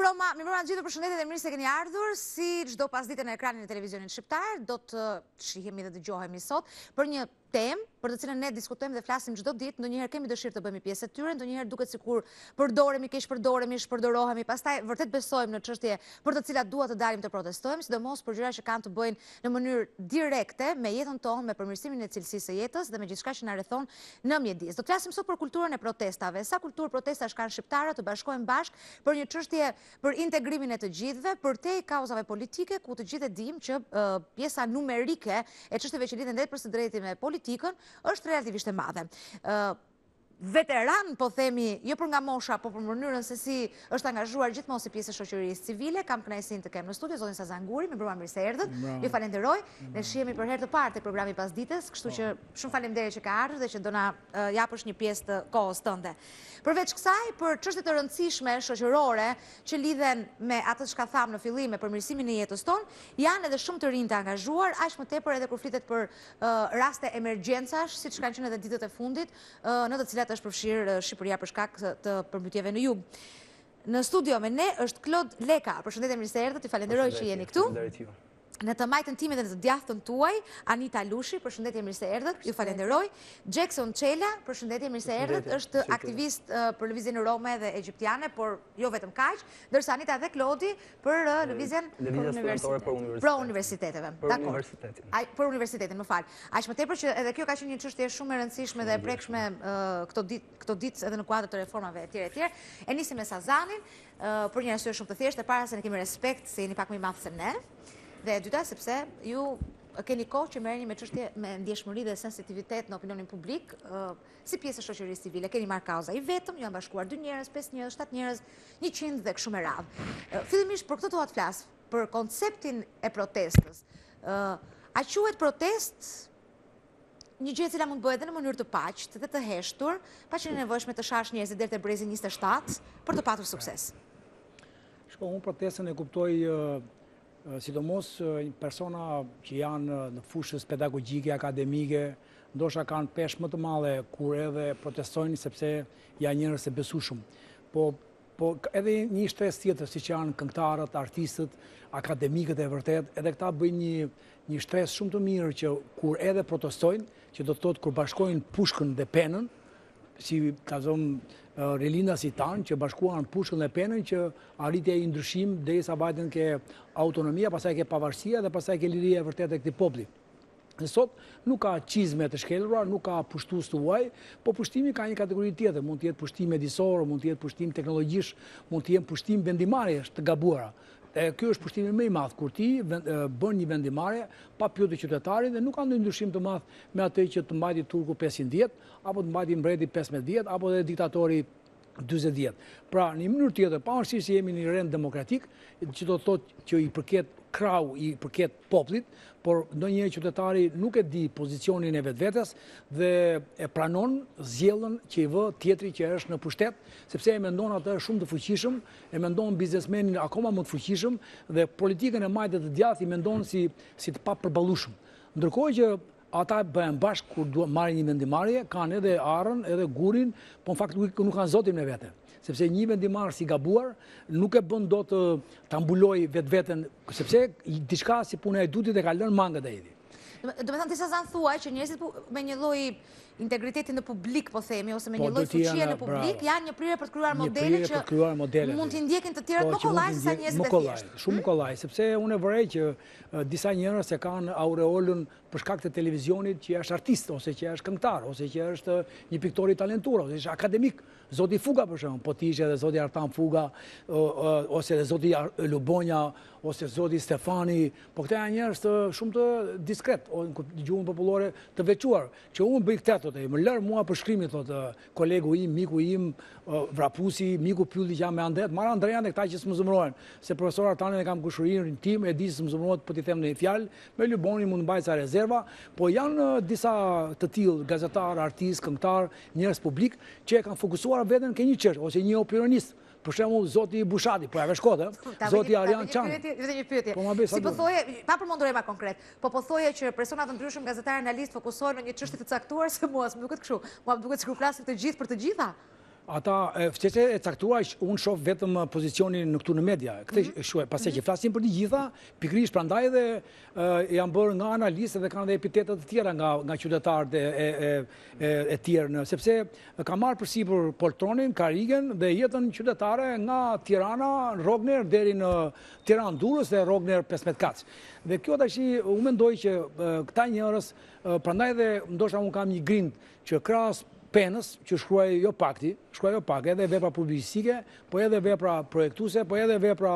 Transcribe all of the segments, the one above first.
Mirëmbrëma gjithë, përshëndetje dhe mirë se keni ardhur. Si çdo pasdite në ekranin e televizionit shqiptar, do të shihemi dhe dëgjohemi sot për një temë për të cilën ne diskutojmë dhe flasim çdo ditë. Ndonjëherë kemi dëshirë të bëhemi pjesë e tyre, ndonjëherë duket sikur përdoremi, keq përdoremi, shpërdorohemi. Pastaj vërtet besojmë në çështje për të cilat dua të dalim të protestojmë, sidomos për gjëra që kanë të bëjnë në mënyrë direkte me jetën tonë, me përmirësimin e cilësisë së jetës dhe me gjithçka që na rrethon në mjedis. Do të flasim sot për kulturën e protestave. Sa kulturë protestash kanë shqiptarët, të bashkohen bashkë për një çështje për integrimin e të gjithëve, përtej kauzave politike, ku të gjithë e dimë që pjesa numerike e çështjeve që lidhen drejt për së drejti me politikën është relativisht e madhe. Veteran, po themi, jo për nga mosha, po për mënyrën se si është angazhuar gjithmonë si pjesë e shoqërisë civile, kam kënaqësinë të kem në studio zotin Sazan Guri, mirëmbrëma, mirë se erdhët. Ju falenderoj. Ne shihemi për herë të parë tek programi Pasdites, kështu që shumë faleminderit që ka ardhur dhe që do na japësh një pjesë të kohës tënde. Përveç kësaj, për çështje të rëndësishme shoqërore që lidhen me atë çka tham në fillim me përmirësimin e jetës tonë, janë edhe shumë të rinj të angazhuar, aq më tepër edhe kur flitet për raste emergjencash, siç kanë qenë edhe ditët e fundit, në të cilat është përfshirë Shqipëria për shkak të përmbytjeve në jug. Në studio me ne është Klod Leka. Përshëndetje, mirë se erdhët, ju falenderoj që jeni këtu. Në të majtën time dhe në të djathtën tuaj, Anita Lushi, përshëndetje, mirë se erdhët, ju falenderoj. Jackson Çela, përshëndetje, mirë se erdhët, është aktivist për lëvizjen rome dhe egjiptiane, por jo vetëm kaq, ndërsa Anita dhe Klodi për lëvizjen pro universiteteve. Për universitetin, më fal. Aq më tepër që edhe kjo ka qenë një çështje shumë e rëndësishme dhe e prekshme këto ditë edhe në kuadër të reformave etj. E nisim me Sazanin për një arsye shumë të thjeshtë, e para se ne kemi respekt se jeni pak më i madh se ne. Dhe e dyta, sepse ju keni kohë që merreni me çështje me ndjeshmëri dhe sensitivitet në opinionin publik, si pjesë e shoqërisë civile. Keni marrë kauza i vetëm, ju janë bashkuar 2 njerëz, 5 njerëz, 7 njerëz, 100 dhe kështu me radhë. Fillimisht për këtë dua të flas, për konceptin e protestës. A quhet protest një gjë e cila mund të bëhet edhe në mënyrë të paqët dhe të heshtur, pa qenë nevojshme të shash njerëzit deri te brezi 27 për të patur sukses? Unë protestën e kuptoj sidomos persona që janë në fushës pedagogjike, akademike, ndoshta kanë peshë më të madhe kur edhe protestojnë sepse janë njerëz të besueshëm. Po edhe një shtresë tjetër, siç janë këngëtarët, artistët, akademikët e vërtet, edhe këta bëjnë një shtresë shumë të mirë që kur edhe protestojnë, që do të thotë kur bashkojnë pushkën dhe penën, si ka zonë rilinda si tanë që bashkuan pushkën dhe penën që arritje i ndryshim derisa vajten ke autonomia, pastaj ke pavarësia dhe pastaj ke liria e vërtetë e këtij populli. Dhe sot nuk ka çizme të shkelura, nuk ka pushtues të huaj, po pushtimi ka një kategori tjetër, mund të jetë pushtim mjedisor, mund të jetë pushtim teknologjisht, mund të jetë pushtim vendimarrjesh të gabuara. E ky është pushtimi më i madh kur ti bën një vendimarrje pa pyetur qytetarin dhe nuk ka ndonjë ndryshim të madh me atë që të mbajti turku 500 vjet, apo të mbajti mbreti 15 vjet, apo edhe diktatori 40 vjet. Pra, në një mënyrë tjetër, pavarësisht se jemi në një rend demokratik, që do të thotë që i përket krau, i përket popullit, por ndonjëherë qytetari nuk e di pozicionin e vetvetes dhe e pranon zgjedhjen që i vë tjetri që është në pushtet, sepse e mendon atë shumë të fuqishëm, e mendon biznesmenin akoma më të fuqishëm dhe politikën e majtë të djathtë i mendon si të papërballueshëm. Ndërkohë që ata bëhen bashkë kur marrin një vendimarrje, kanë edhe arrën, edhe gurin, po në fakt nuk kanë zotin me vete. Sepse një vendimarrë si gabuar nuk e bën dot ta mbuloj vetveten, sepse diçka si puna e Dutit e ka lënë mangët ai. Do të thënë ti Sazan thuaj që njerëzit me një lloj integriteti në publik, po themi, ose me një lloj fuqie në publik, janë një prirje për të krijuar modele që mund t'i ndjekin të tjerët më kollaj se sa njerëzit e thjeshtë. Shumë kollaj, sepse unë e vërej që disa njerëz e kanë aureolën për shkak të televizionit që është artist, ose që është këngëtar, ose që është një piktor i talentuar, ose që është akademik. Zoti Fuga për shembull, po ti ishe edhe zoti Artan Fuga, ose edhe zoti Lubonja, ose zoti Stefani, po këta janë njerëz shumë të diskret, ose gjuhën popullore të veçuar, që unë bëj këtë thotë, më lër mua për shkrimin, thotë kolegu im, miku im, Vrapusi, miku Pylli që jam me andet, marr Andrean e këta që s'më zëmrohen, se profesor Artanin e kam kushërinë tim, e di se s'më zëmrohet po t'i them në një fjalë, me Lubonin mund mbaj ca rezerva, po janë disa të tillë gazetar, artist, këngëtar, njerëz publik që e kanë fokusuar veten ke një çështë ose një opinionist. Për shembull zoti Bushati, po ja vesh kohë, zoti Arian Çani. Vetëm një pyetje. Si po thoje, pa përmendur ema konkret, po thoje që persona të ndryshëm gazetarë analist fokusohen në një çështje të caktuar, se mua s'm duket kështu. Mua më duket sikur flasin të gjithë për të gjitha. Ata, që e caktuar, unë shoh vetëm pozicionin në këtu në media. Këtë shuaj, pasi që flasim për të gjitha, pikërisht prandaj dhe janë bërë nga analistë dhe kanë dhe epitetet të tjera nga qytetarët e tjerë, sepse ka marrë përsipër poltronin, karrigen dhe jetën qytetare nga Tirana, Rogner, deri në Tiranë Durrës dhe Rogner 15 Kaç. Dhe kjo tash unë mendoj që këta njerëz, prandaj dhe ndoshta unë kam një grind që krahas penës që shkruaj jo pak, edhe vepra publicistike, po edhe vepra projektuese, po edhe vepra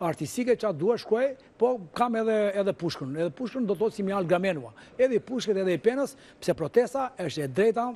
artistike, që atë dua shkruaj, po kam edhe Pushkën. Edhe Pushkën do të thotë si mjallë Gramenua. Edhe i Pushkët edhe i penës, pse protesta është e drejta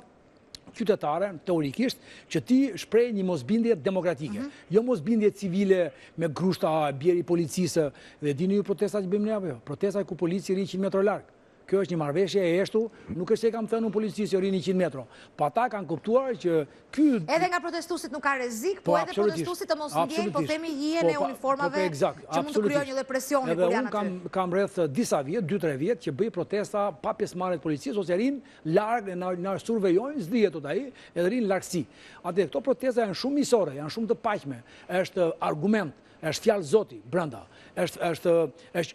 qytetare, teorikisht, që ti shprej një mosbindje demokratike. Jo mosbindje civile me grushta, bjeri policisë, dhe dini ju protesta që bëjmë ne apo jo? Protesta ku polici ri 100 metra larg. Kjo është një marrëveshje e eshtu, nuk është se kam thënë unë policisë ri 100 metro. Pa ta kanë kuptuar që ky... Edhe nga protestuesit nuk ka rrezik, po edhe protestuesit të mos ndjejnë, po themi hijen e uniformave që mund të krijojnë një dhe presioni kur janë aty. Edhe unë kam rreth disa vjet, 2-3 vjet, që bëj protesta pa pjesëmarrje të policisë, ose rinë larg, na survejojnë, s'dihet tot ai, edhe rinë largësi. Atë këto protesta janë shumë miqësore, janë shumë të paqme, është argument, është fjalë zoti brenda, është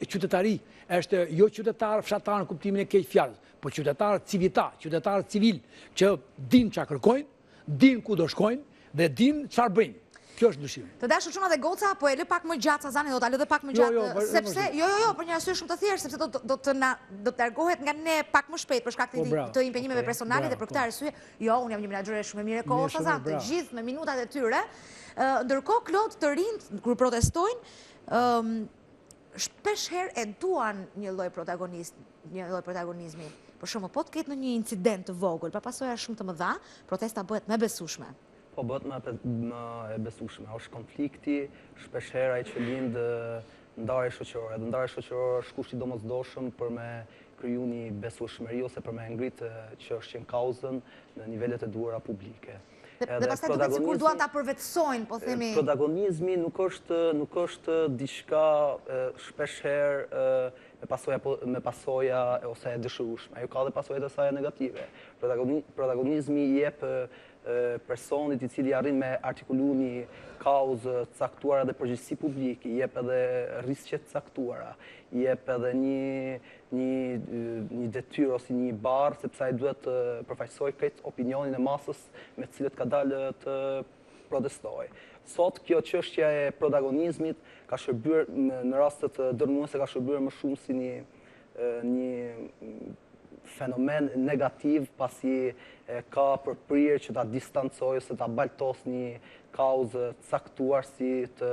qytetari, është jo qytetar fshatar në kuptimin e keq fjalës, po qytetar civitar, qytetar civil, që din çka kërkojnë, din ku do shkojnë dhe din çfarë bëjnë. Kjo është dyshimi. Të dashur Çuna dhe Goca, po e lë pak më gjatë Sazani, do ta lë dhe pak më gjatë, sepse jo, për një arsye shumë të thjeshtë, sepse do të largohet nga ne pak më shpejt për shkak të impenjimeve personale dhe për këtë arsye, jo, unë jam një menaxhere shumë e mirë e kohës Sazan, të gjithë me minutat e tyre. Ndërkohë Klod të rinjt kur protestojnë, shpesh herë e duan një lloj protagonizmi. Për shembull, po të ketë në një incident të vogël, pa pasoja shumë të mëdha, protesta bëhet më besueshme. Po bëhet më e besueshme. Është konflikti, shpesh herë ai që lind ndarje shoqërore. Dhe ndarja shoqërore është kushti domosdoshëm për me kriju një besueshmëri ose për me ngritë çështjen kauzën në nivelet e duhura publike. Dhe pastaj duket sikur duan ta përvetësojnë, po themi. Protagonizmi nuk është diçka shpesh herë me pasoja ose e dëshirueshme. Ajo ka dhe pasojat e saj negative. Protagonizmi i jep personit i cili arrin me artikulu një kauzë caktuara dhe përgjegjësi publike, i jep edhe riskje të caktuara, i jep edhe një detyrë ose një barë, sepse ai duhet të përfaqësojë krejt opinionin e masës me të cilët ka dalë të protestojë. Sot kjo çështja e protagonizmit ka shërbyer në rastet dërmuese ka shërbyer më shumë si një fenomen negativ, pasi ka përprirje që ta distancojë ose ta baltos një kauzë caktuar si të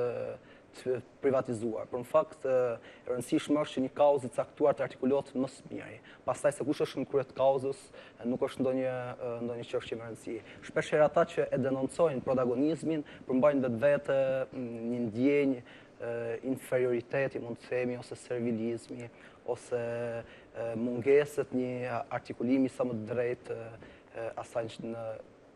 privatizuar. Për në fakt, e rëndësishme është që një kauzë caktuar të artikulohet më së miri. Pastaj se kush është në krye të kauzës, nuk është ndonjë çështje me rëndësi. Shpesh herë ata që e denoncojnë protagonizmin përmbajnë vetvete një ndjenjë inferioriteti, mund të themi, ose servilizmi, ose mungesët një artikulimi sa më drejtë asaj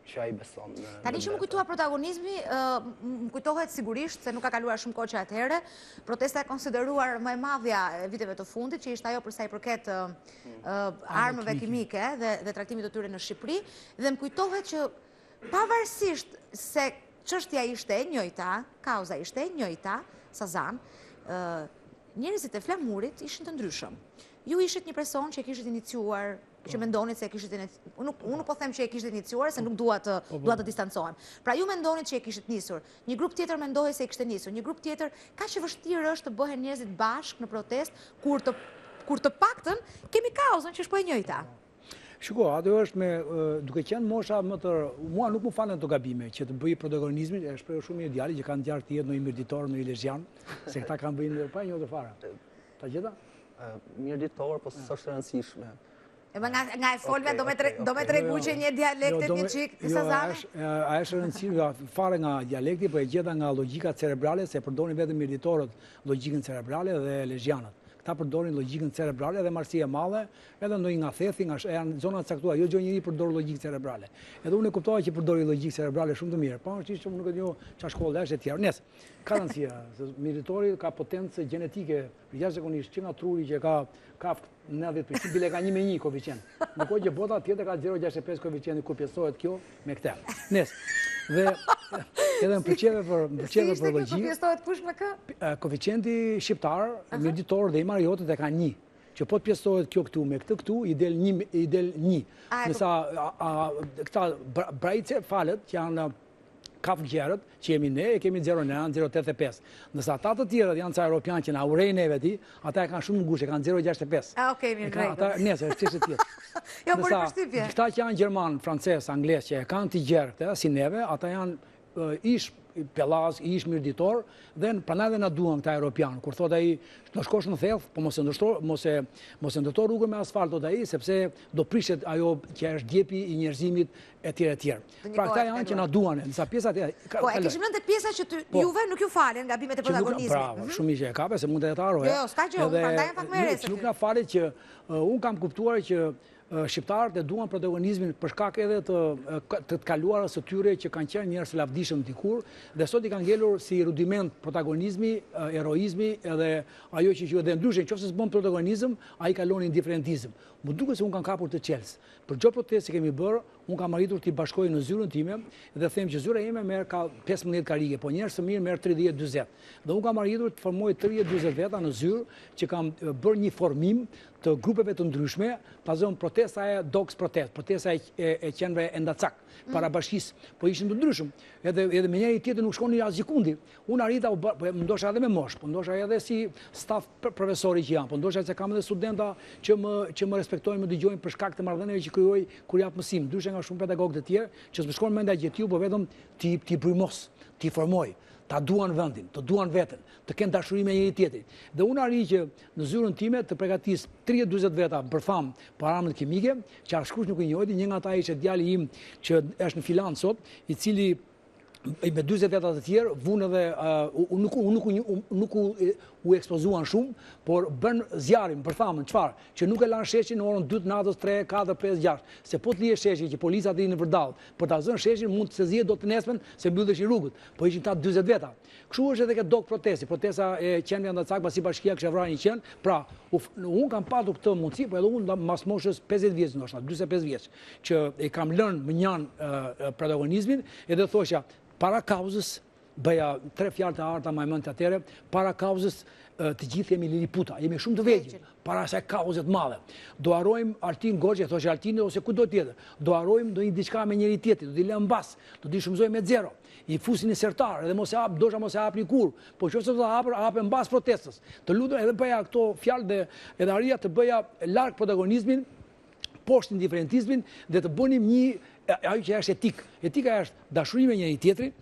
që ai beson. Tani që më kujtoha protagonizmi, më kujtohet sigurisht se nuk ka kaluar shumë kohë që atëherë, protesta e konsideruar më e madhja e viteve të fundit, që ishte ajo për sa i përket armëve kimike dhe trajtimit të tyre në Shqipëri, dhe më kujtohet që pavarësisht se çështja ishte e njëjta, kauza ishte e njëjta, Sazan, njerëzit e flamurit ishin të ndryshëm. Ju ishit një person që e kishit iniciuar, që mendonit se e kishit iniciuar, unë po them që e kishit iniciuar, se nuk dua të distancohem. Pra ju mendonit që e kishit nisur, një grup tjetër mendoj se e kishit nisur, një grup tjetër, ka që vështirë është të bëhen njerëzit bashkë në protest, kur të paktën kemi kauzën që është po e njëjta. Shiko, ato është duke qenë mosha më të... Mua nuk më falen të gabime që të bëj protagonizmin, e shprehur shumë një djali që kanë gjarë të jetë në i mirditor, në i lezjan, se këta kanë bëjnë pa një të fara. Ta gjeta? Mirditor, po së është rëndësishme. Nga e folve do me tregu që një dialektit një qikë, Sazani? A është rëndësishme fare nga dialekti, po e gjeta nga logjika cerebrale, se përdorin vetëm mirditorët logjikën cerebrale dhe lezjanët. Këta përdorin logjikën cerebrale dhe marrësi e madhe, edhe ndonjë nga thethi, janë zona caktuara, jo çdo njeri përdor logjikë cerebrale. Edhe unë e kuptova që përdori logjikë cerebrale shumë të mirë, pavarësisht që unë nuk e di çfarë shkolle është e tjerë. Nes, ka rëndësi, se miritori ka potencë gjenetike jashtëzakonisht që nga truri që ka 90%, bile ka 1/1 koeficient. Ndërkohë që bota tjetër ka 0,65 koeficient kur pjesohet kjo me këtë. Nes, Dhe edhe më pëlqeve për logji. Si pjestohet kush me kë? Koeficienti shqiptar, mjeditor dhe i mariotët e ka 1. Që po të pjestohet kjo këtu me këtë këtu, i del 1. Nësa këta brajtëse falet që janë kafgjerët, që jemi ne, e kemi 0,9, 0,85. Nësa ata të tjerët janë ca Europian që na urej neve ti, ata e kanë shumë ngushe, kanë 0,65. Okej, mirë drejtë. Ata nëse është çështë tjetër. Jo, por i përshtypje. Këta që janë gjerman, francez, angles, që e kanë të gjerë si neve, ata janë ish pellaz, ish mirëditor, dhe prandaj dhe na duan këta Europian. Kur thot ai, do shkosh në thellë, po mos e ndërto rrugën me asfalt thot ai, sepse do prishet ajo që është djepi i njerëzimit etj. Pra këta janë që na duan, disa pjesa të Po, e kishim lënë te pjesa që juve nuk ju falen gabimet e protagonizmit. Bravo, shumë i që e kape, se mund të haroje. Jo, s'ka gjë, prandaj jam pak më rresë. Nuk na falet që un kam kuptuar që shqiptarët e duan protagonizmin për shkak edhe të kaluarës së tyre që kanë qenë njerëz të lavdishëm dikur dhe sot i kanë ngelur si rudiment protagonizmi, heroizmi edhe ajo që quhet dhe ndryshe nëse s'bën protagonizëm, ai kalon indiferentizëm. Më duket se un kam kapur të qels. Për çdo protestë që kemi bërë, un kam arritur t'i bashkoj në zyrën time dhe them që zyra ime merr ka 15 karige, po njerëz të mirë merr 30-40. Dhe un kam arritur të formoj 30-40 veta në zyrë që kam bërë një formim të grupeve të ndryshme, pazon protesta e Dogs Protest, protesta e qenëve Endacak, para bashkisë, po ishin të ndryshëm. Edhe me njëri tjetër nuk shkoni asgjë kundi. Unë arrita, ndoshta edhe me moshë, po ndoshta edhe si staf profesori që janë, po ndoshta se kam edhe studenta që më respektojnë, më dëgjojnë për shkak të marrëdhënieve që krijoj kur jap mësim, ndryshe nga shumë pedagogë të tjerë, që s'më shkon mendja gjë tiu, po vetëm ti brymos, ti formoj. Ta duan vendin, të duan veten, të kenë dashuri me njëri tjetrin. Dhe unë arri që në zyrën time të përgatis 30-40 veta bërtham për armët kimike, që askush nuk i njohti, një nga ta ishte djali im që është në Filan sot, i cili me 40 veta të tjerë, vunë edhe, nuk u ekspozuan shumë, por bën zjarin, bërthamën, qfarë, që nuk e lanë sheshin në orën 2 natës, 3, 4, 5, 6, se po të lije sheshin që polica të i në vërdalë, për ta zënë sheshin mund të se zje do të nesmen se mbylleshin rrugët, po ishin ta 20 veta. Kështu është edhe këtë dog protesti, protesta e qenëve Endacak, pasi bashkia kështë vrarë një qenë, pra, unë kam patur këtë mundësi, po edhe unë mas moshës 50 vjeç, ndoshta 45 vjeç, që e kam lënë më njanë protagonizmin, edhe thosha, para kauzës, bëja 3 fjalë të arta më mend atyre, para kauzës të gjithë jemi liliputa, jemi shumë të vegjël, para asaj kauze të madhe. Do harrojmë Altin Goxhe, thoshte Altini ose kudo tjetër. Do harrojmë do një diçka me njëri tjetrin, do t'i lëmë mbas, do t'i shumëzojmë me zero. I fusin i sertar, edhe mos e hap, dosha mos e hapni kur, po nëse do ta hapën mbas protestës. Të lutem edhe bëja këto fjalë dhe edhe arria të bëja larg protagonizmin, poshtë indiferentizmin dhe të bënim një ajo që është etik. Etika është dashuri me njëri tjetrin,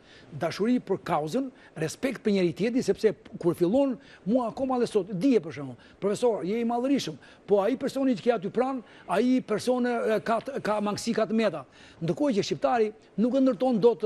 dashuri për kauzën, respekt për njëri tjetrin, sepse kur fillon mua akoma dhe sot, dije për shembull, profesor, je i madhërisëm, po ai personi që ke aty pranë, ai person ka mangësi ka të meta. Ndërkohë që shqiptari nuk e ndërton dot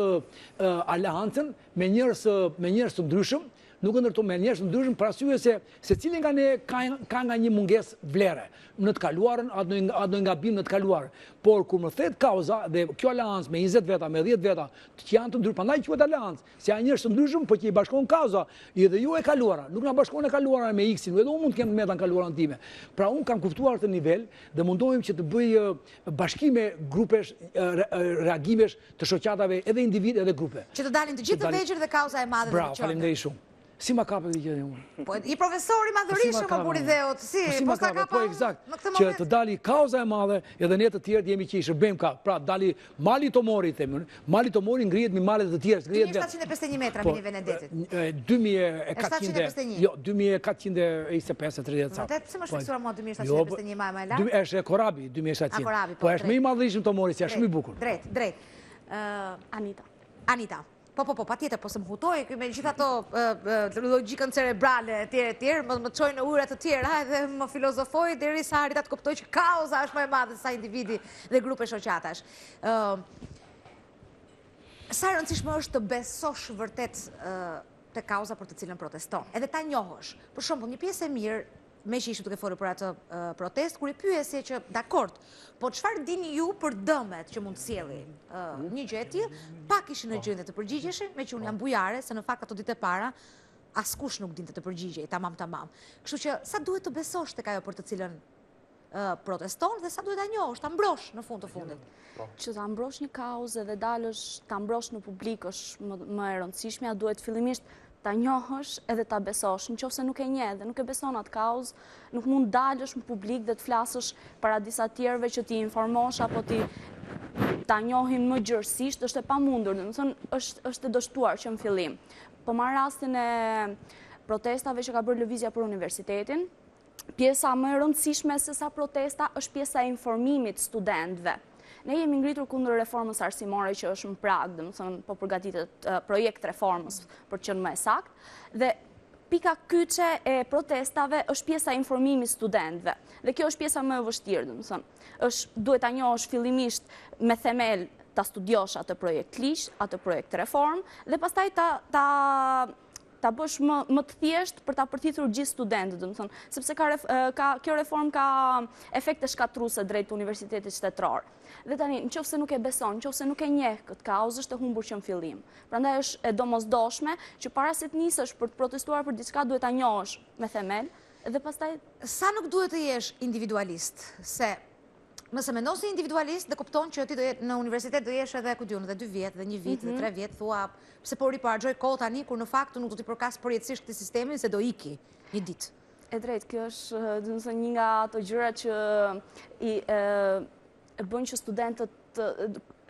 aleancën me njerëz të ndryshëm, nuk e ndërton me njerëz të ndryshëm për arsye se secili nga ne ka nga një mungesë vlere në të kaluarën, atë në gabim në të kaluarën. Por kur më thet kauza dhe kjo aleancë me 20 veta, me 10 veta, që janë të ndryshëm, prandaj quhet aleancë, se janë njerëz të ndryshëm, por që i bashkon kauza, edhe ju e kaluara, nuk na bashkon e kaluara me X-in, edhe unë mund të kem meta në kaluarën time. Pra unë kam kuptuar këtë nivel dhe mundohem që të bëj bashkime grupesh, reagimesh të shoqatave, edhe individ edhe grupe. Që të dalin të gjithë të vegjël dhe kauza e madhe dhe Bravo, faleminderit shumë. Si ma kapet i gjeni unë? Po, i profesori madhërishëm më buri dheut, si, po s'ka kapa po eksakt, në këtë që moment. të dali kauza e madhe edhe ne të tjerët jemi që i shërbejmë ka. Pra, dali Mali Tomori, themë, Mali Tomori ngrihet me malet të tjerës. 2751 metra mini Venedetit. 2400, jo, 2425-30 ca. Vërtet, se më shkësuar mua 2751 më e lartë? Është Korabi, 2700. Korabi, Po, është më i madhërishëm Tomori, si është shumë i bukur. Drejt. Anita. Po, pa tjetër, po se më hutoj, me gjitha ato logikën cerebrale, tjerë, më qojnë në ujrat të tjera, dhe më filozofoj, deri sa arita të kuptoj që kauza është më e madhe sa individi dhe grupe shoqatash. Sa rëndësishme është të besosh vërtet të kauza për të cilën proteston, edhe ta njohësh. Për shembull, një pjesë e mirë, me që ishtë duke folur për atë protest, kur i pyesje që, dakord, po çfarë dini ju për dëmet që mund të sjelli një gjë e tillë, pak ishin në gjendje të përgjigjeshin, me që unë jam bujare, se në fakt ato ditë e para, askush nuk dinte të përgjigjej, tamam. Kështu që, sa duhet të besosh tek ajo për të cilën proteston dhe sa duhet ta njohësh, ta mbrosh në fund të fundit. Që ta mbrosh një kauzë dhe dalësh, ta mbrosh në publik është më e rëndësishmja, duhet fillimisht ta njohësh edhe ta besosh. Nëse nuk e njeh dhe nuk e beson atë kauzë, nuk mund dalësh në publik dhe të flasësh para disa tjerëve që ti informosh apo ti ta njohin më gjërësisht, është e pamundur, domethënë është e dështuar që në fillim. Po marr rastin e protestave që ka bërë lëvizja për universitetin, pjesa më e rëndësishme se sa protesta është pjesa e informimit studentëve. Ne jemi ngritur kundër reformës arsimore që është në prag, domethënë po përgatitet projekt reformës për të qenë më saktë, dhe pika kyçe e protestave është pjesa e informimit studentëve. Dhe kjo është pjesa më e vështirë, domethënë. Duhet ta njohësh fillimisht me themel ta studiosh atë projekt ligj, atë projekt reform dhe pastaj ta bësh më të thjesht për ta përthithur gjithë studentët, domethënë, sepse kjo reform ka efekte shkatruese drejt universitetit shtetëror. Dhe tani, nëse nuk e beson, nëse nuk e njeh këtë kauzë, është e humbur që në fillim. Prandaj është e domosdoshme që para se të nisësh për të protestuar për diçka duhet ta njohësh me themel dhe pastaj sa nuk duhet të jesh individualist, se nëse mendon si individualist dhe kupton që ti në universitet do jesh edhe dhe 2 vjet, dhe 1 vit, dhe 3 vjet, thua pse po riparxoj kohë tani kur në fakt nuk do t'i përkas përjetësisht këtij sistemi se do iki një ditë. E drejtë, kjo është një nga ato gjëra që bën që studentët,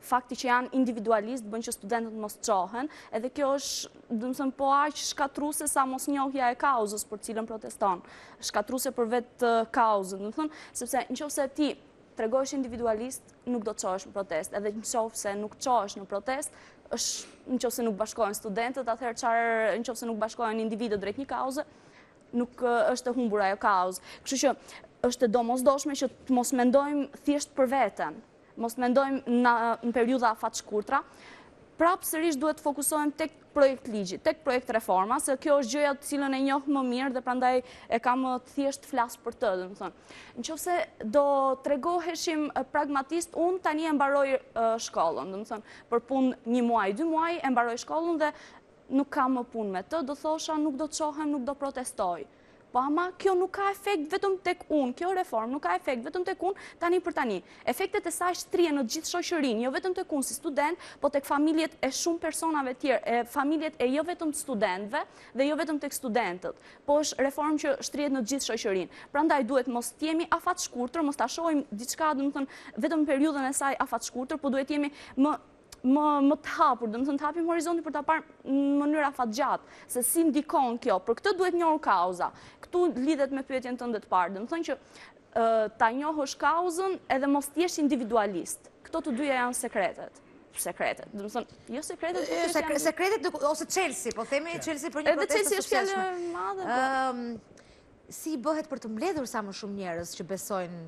fakti që janë individualist, bën që studentët mos çohen, edhe kjo është, po aq shkatruese sa mosnjohja e kauzës për cilën proteston. Shkatruese për vetë kauzën, sepse nëse ti tregohesh individualist, nuk do të çohesh në protest, edhe nëse nuk çohesh në protest, nëse nuk bashkohen studentët, atëherë nëse nuk bashkohen individët drejt një kauze, nuk është e humbur ajo kauzë. Kështu që është e domosdoshme që të mos mendojmë thjesht për veten, mos mendojmë në periudha afat shkurtra. Prapë sërish duhet të fokusohem tek projekt ligji, tek projekt reforma, se kjo është gjëja të cilën e njoh më mirë dhe prandaj e kam të thjesht flas për të, domethënë. Nëse do tregoheshim pragmatist, unë tani e mbaroj shkollën, domethënë, për punë 1 muaj, 2 muaj e mbaroj shkollën dhe nuk kam më punë me të, do thosha nuk do të çohem, nuk do protestoj. Po ama kjo nuk ka efekt vetëm tek unë, kjo reform nuk ka efekt vetëm tek unë tani për tani. Efektet e saj shtrihen në gjithë shoqërinë, jo vetëm tek unë si student, po tek familjet e shumë personave tjerë, familjet e jo vetëm të studentëve dhe jo vetëm tek studentët, po është reform që shtrihet në gjithë shoqërinë. Prandaj duhet mos të jemi afat shkurtër, mos ta shohim diçka, domethënë, vetëm periudhën e saj afat shkurtër, po duhet jemi më të hapur, domethënë të hapim horizontin për ta parë në mënyrë afat gjatë, se si ndikon kjo. Për këtë duhet njohur kauza. Këtu lidhet me pyetjen tënde të parë, domethënë që ta njohësh kauzën edhe mos të jesh individualist. Këto të dyja janë sekretet. Domethënë, jo sekretet, sekretet ose Chelsea, po themi Chelsea për një protestë të suksesshme. Edhe Chelsea është fjalë e madhe. Si bëhet për të mbledhur sa më shumë njerëz që besojnë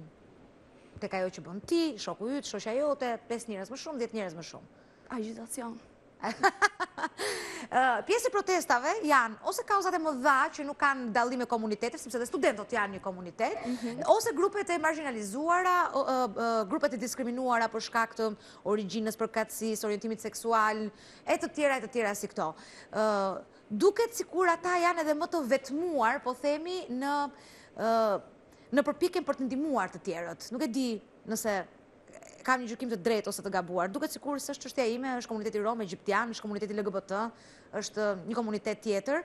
tek ajo që bën ti, shoku yt, shoqja jote, 5 njerëz më shumë, 10 njerëz më shumë? Agitacion. Pjesë e protestave janë ose kauzat e mëdha që nuk kanë dallim me komunitetet, sepse dhe studentët janë një komunitet, ose grupet e marginalizuara, grupet e diskriminuara për shkak të origjinës, përkatësisë, orientimit seksual, e të tjera si këto. Duket sikur ata janë edhe më të vetmuar, po themi, në përpjekjen për të ndihmuar të tjerët. Nuk e di nëse kam një gjykim të drejtë ose të gabuar. Duket sikur s'është çështja ime, është komuniteti rom, egjiptian, është komuniteti LGBT, është një komunitet tjetër.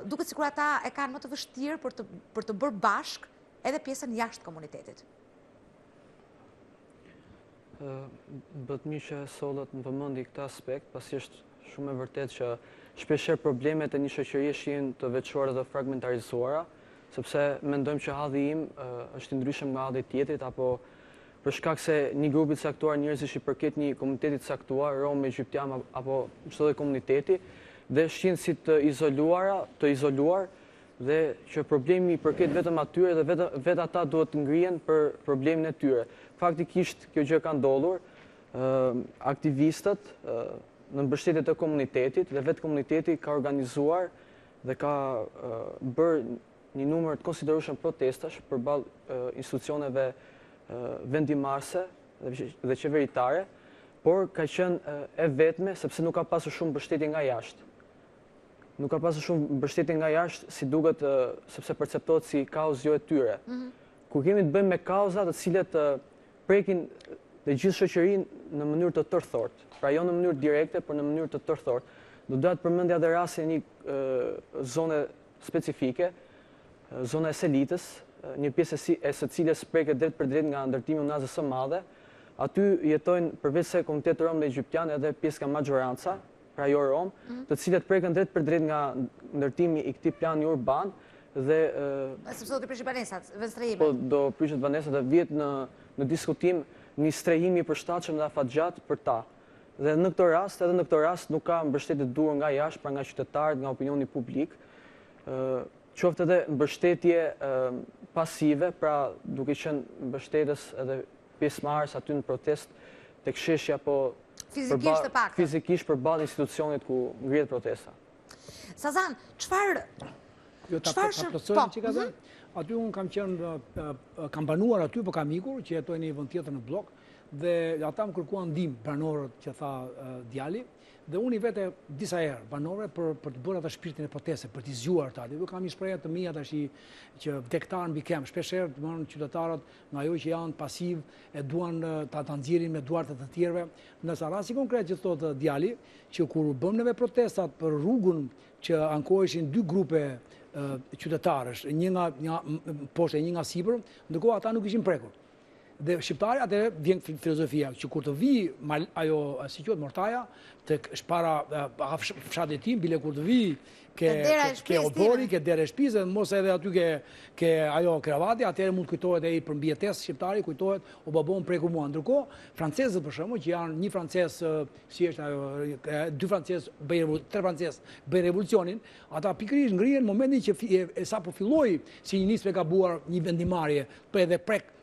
Duket sikur ata e kanë më të vështirë për të bërë bashk edhe pjesën jashtë komunitetit. Bëhet mirë që sollet në vëmendje këtë aspekt, pasi është shumë e vërtetë që shpeshherë problemet e një shoqërie shihen të veçuara dhe fragmentarizuara, sepse mendojmë që halli im është i ndryshëm nga halli tjetrit, apo për shkak se një grupi të caktuar njerëzish i përket një komuniteti të caktuar, rom, egjiptian apo çdo lloj komuniteti, dhe shihen si të izoluar, dhe që problemi i përket vetëm atyre dhe vetë ata duhet të ngrihen për problemin e tyre. Faktikisht kjo gjë ka ndodhur, aktivistët në mbështetje të komunitetit dhe vetë komuniteti ka organizuar dhe ka bërë një numër të konsiderueshëm protestash përballë institucioneve vendimarrëse dhe qeveritare, por ka qenë e vetme sepse nuk ka pasur shumë mbështetje nga jashtë. Nuk ka pasur shumë mbështetje nga jashtë si duket sepse perceptohet si kauzë jo e tyre. kur kemi të bëjmë me kauza të cilat prekin dhe gjithë shoqërinë në mënyrë të tërthort. Pra jo në mënyrë direkte, por në mënyrë të tërthort. Do doja të përmendja edhe rastin e një zone specifike, zona e Selitës, një pjesë e së cilës preket drejt për drejt nga ndërtimi unazës së madhe. Aty jetojnë përveç se komuniteti rom dhe egjiptian edhe pjesë nga majoranca, pra jo rom, të cilët preken drejt për drejt nga ndërtimi i këtij plani urban dhe sepse do të prishin banesat, venstrehime. po do prishet banesat dhe vjet në diskutim një strehimi i përshtatshëm dhe afatgjat për ta. Dhe në këtë rast nuk ka mbështetje dur nga jashtë, pra nga qytetarët, nga opinioni publik, qoftë edhe mbështetje pasive, pra duke qenë mbështetës edhe pjesëmarrës aty në protest tek sheshja, po Fizikisht të paktën. fizikisht përballë institucionit ku ngrihet protesta. Sazan, çfarë Jo, ta Çfarë plotësojmë po, që ka thënë. Aty unë kam banuar aty, po kam ikur, që jetoj në një vend tjetër në blok, dhe ata më kërkuan ndihmë banorët që tha djali, dhe unë i vete disa herë banorëve për të bërë atë shpirtin e proteste, për t'i zgjuar ta. Dhe kam një shprehje të mia tash që vdektar mbi kem, shpesh herë të mëron qytetarët nga ajo që janë pasiv e duan ta nxjerrin me duart e të tjerëve. Në rasti konkret që thotë djali, që kur bëm neve protestat për rrugën që ankoheshin dy grupe qytetarësh, një nga poshtë e një nga sipër, ndërkohë ata nuk ishin prekur. Dhe shqiptari atëherë vjen filozofia që kur të vi ajo si quhet mortaja tek shpara fshatit tim, bile kur të vi ke obori, ke dera e shtëpisë, mos edhe aty ke ajo kravati, atëherë mund të kujtohet ai për mbijetesë shqiptari, kujtohet o babon preku mua. Ndërkohë, francezët për shembull, që janë një francez, si është ajo, dy francez bëjnë, tre francez bëjnë revolucionin, ata pikërisht ngrihen në momentin që sapo filloi si një nismë e gabuar një vendimarrje, po edhe prek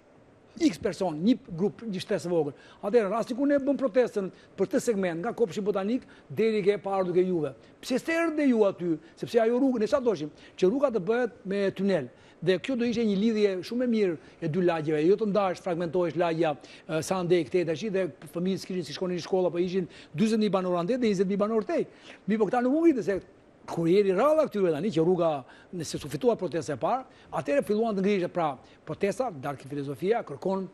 X person, një grup, një shtesë vogël. Atëherë, rasti kur ne bëm protestën për këtë segment nga Kopshi Botanik deri ke parë duke juve. Pse s'erdhe ju aty? Sepse ajo rrugë, ne sa doshim që rruga të bëhet me tunel. Dhe kjo do ishte një lidhje shumë e mirë e dy lagjeve, jo të ndash, fragmentohesh lagja sa ndej këtej tash dhe fëmijët kishin si shkonin në shkolla, po ishin 40.000 banorë ande dhe 20.000 banorë tej. Mi po këta nuk u ngritën se kur jeri rralla këtyre tani që rruga nëse su fituar protesta e parë, atëherë filluan të ngrihen pra protesta, darkë filozofia, kërkon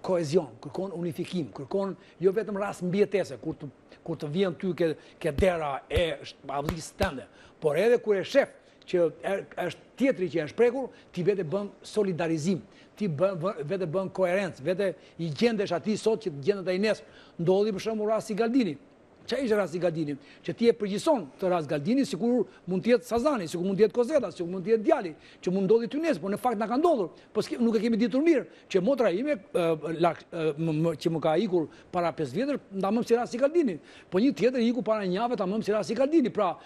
kohezion, kërkon unifikim, kërkon jo vetëm rast mbijetese kur të vjen ty ke dera e avlisë tënde, por edhe kur e shef që është tjetri që është prekur, ti vete bën solidarizim, ti vete bën koherencë, vete i gjendesh atij sot që të gjendet ai nesër. Ndodhi për shembull rasti Galdini. Ç'a ishte rasti Galdini? Që ti e përgjithson të rast Galdini, sikur mund të jetë Sazani, sikur mund të jetë Kozeta, sikur mund të jetë djali, që mund ndodhi ty nesër, por në fakt na ka ndodhur. Po nuk e kemi ditur mirë, që motra ime që më ka ikur para 5 vjetësh, nda mëm si rasti Galdini. Po një tjetër iku para një javë, ta mëm si rasti Galdini. Pra,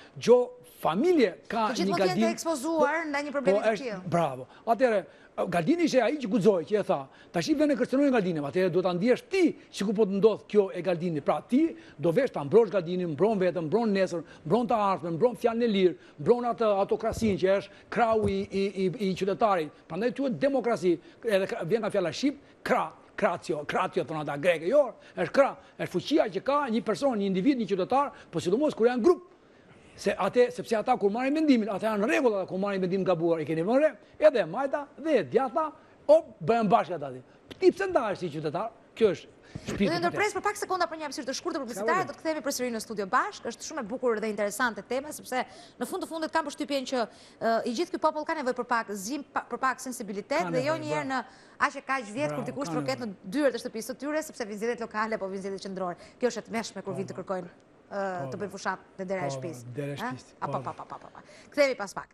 familje ka një Galdini. Gjithmonë të ekspozuar ndaj një problemi të tillë. Bravo. Atëherë Galdini ishte ai që guxoi, që e tha, tash i vjen e kërcënojnë Galdinin, atëherë do ta ndjesh ti sikur po të ndodh kjo e Galdinit. Pra ti do vesh ta mbrosh Galdinin, mbron vetëm, mbron nesër, mbron të ardhmen, mbron fjalën e lirë, mbron atë autokrasinë që është krau i qytetarit. Prandaj thuhet demokraci, edhe vjen nga fjala shqip, kratio thon ata greke. Jo, është krah, është fuqia që ka një person, një individ, një qytetar, por sidomos kur janë grup. Sepse ata kur marrin mendimin, ata janë në rregull, ata kur marrin mendim gabuar, i keni vënë re, edhe majta dhe djata, bëhen bashkë ata. Ti pse ndahesh si qytetar? Kjo është shpirti. Do të ndërpres për pak sekonda për një hapësirë të shkurtër publicitare, do të kthehemi përsëri në studio bashkë. Është shumë e bukur dhe interesante tema, sepse në fund të fundit kam përshtypjen që i gjithë ky popull ka nevojë për pak zim, për pak sensibilitet dhe jo një herë në aq e kaq vjet kur dikush troket në dyert e shtëpisë së tyre, sepse vinë zgjedhjet lokale apo vinë zgjedhjet qendrore. Kjo është e tmeshme kur vinë të kërkojnë të bëjnë fushat në dera e shtëpisë. Dera e shtëpisë. Kthehemi pas pak.